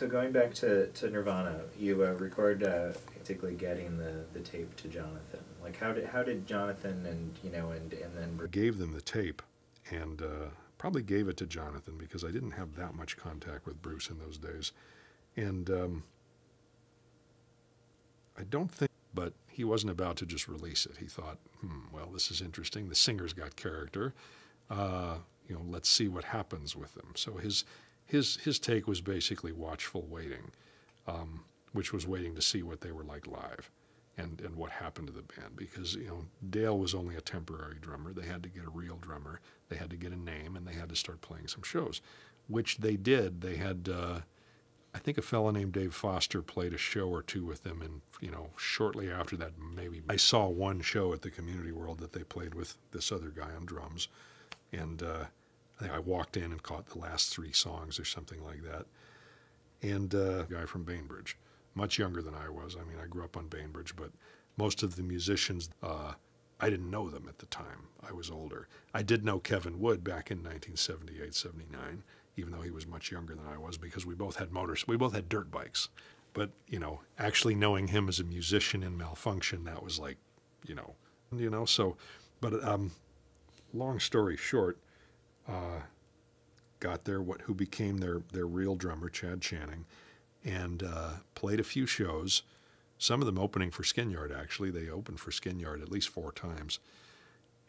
So going back to Nirvana, you record basically getting the tape to Jonathan. Like how did Jonathan and then I gave them the tape, and probably gave it to Jonathan because I didn't have that much contact with Bruce in those days, and I don't think, but he wasn't about to just release it. He thought, well, this is interesting. The singer's got character. Let's see what happens with them. So his take was basically watchful waiting, which was waiting to see what they were like live and what happened to the band. Because, Dale was only a temporary drummer. They had to get a real drummer. They had to get a name, and they had to start playing some shows, which they did. They had, I think a fellow named Dave Foster played a show or two with them, and, shortly after that, maybe I saw one show at the Community World that they played with this other guy on drums, and I think I walked in and caught the last 3 songs or something like that. And a guy from Bainbridge, much younger than I was. I mean, I grew up on Bainbridge, but most of the musicians, I didn't know them at the time. I was older. I did know Kevin Wood back in 1978, 79, even though he was much younger than I was, because we both had motors. We both had dirt bikes. But, actually knowing him as a musician in Malfunction, that was like, so, but long story short, got there, who became their real drummer, Chad Channing, and played a few shows, some of them opening for Skinyard, actually. They opened for Skinyard at least 4 times.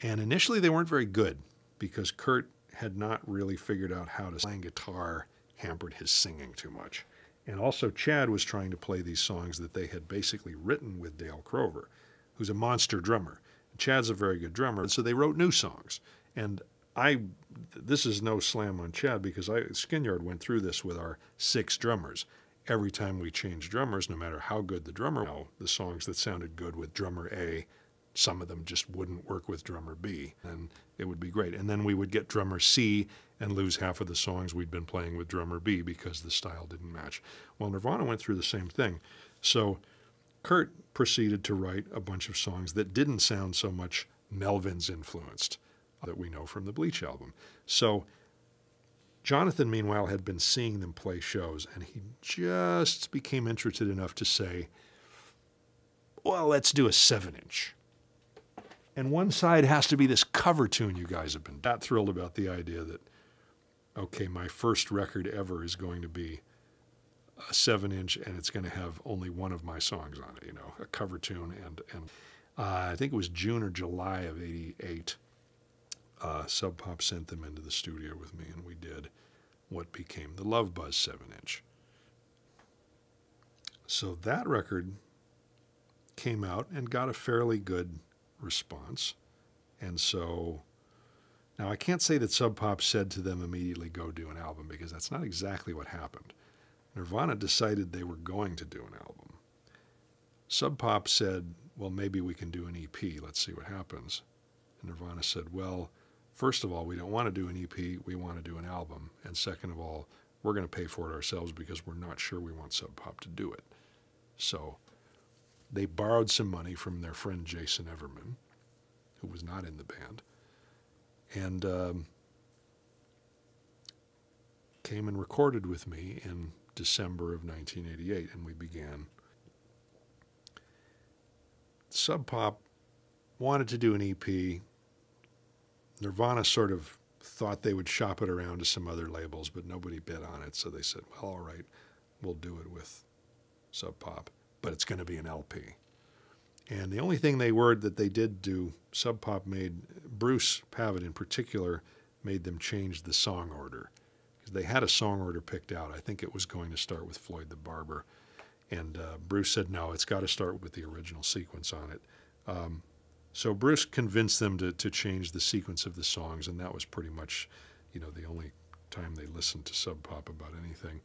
And initially they weren't very good because Kurt had not really figured out how to playing guitar hampered his singing too much. And also Chad was trying to play these songs that they had basically written with Dale Crover, who's a monster drummer. Chad's a very good drummer, so they wrote new songs. And this is no slam on Chad because Skinyard went through this with our 6 drummers. Every time we changed drummers, no matter how good the drummer was, the songs that sounded good with drummer A, some of them just wouldn't work with drummer B, and it would be great. And then we would get drummer C and lose half of the songs we'd been playing with drummer B because the style didn't match. Well, Nirvana went through the same thing. So Kurt proceeded to write a bunch of songs that didn't sound so much Melvin's influenced that we know from the Bleach album. So Jonathan, meanwhile, had been seeing them play shows, and he just became interested enough to say, well, let's do a 7-inch. And one side has to be this cover tune you guys have been that thrilled about the idea that, okay, my first record ever is going to be a 7-inch, and it's going to have only one of my songs on it, a cover tune. And I think it was June or July of '88. Sub Pop sent them into the studio with me, and we did what became the Love Buzz 7-inch. So that record came out and got a fairly good response. And so now I can't say that Sub Pop said to them immediately, go do an album, because that's not exactly what happened. Nirvana decided they were going to do an album. Sub Pop said, well, maybe we can do an EP. Let's see what happens. And Nirvana said, well, first of all, we don't want to do an EP, we want to do an album. And second of all, we're going to pay for it ourselves because we're not sure we want Sub Pop to do it. So they borrowed some money from their friend Jason Everman, who was not in the band, and came and recorded with me in December of 1988, and we began. Sub Pop wanted to do an EP. Nirvana sort of thought they would shop it around to some other labels, but nobody bid on it, so they said, well, all right, we'll do it with Sub Pop, but it's going to be an LP. And the only thing that they did do, Sub Pop made, Bruce Pavitt in particular, made them change the song order. Because they had a song order picked out. I think it was going to start with Floyd the Barber. And Bruce said, no, it's got to start with the original sequence on it. So Bruce convinced them to change the sequence of the songs, and that was pretty much, the only time they listened to Sub Pop about anything.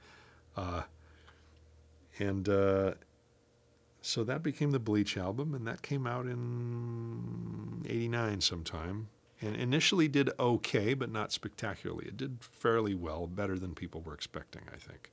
So that became the Bleach album, and that came out in '89 sometime. And initially did okay, but not spectacularly. It did fairly well, better than people were expecting, I think.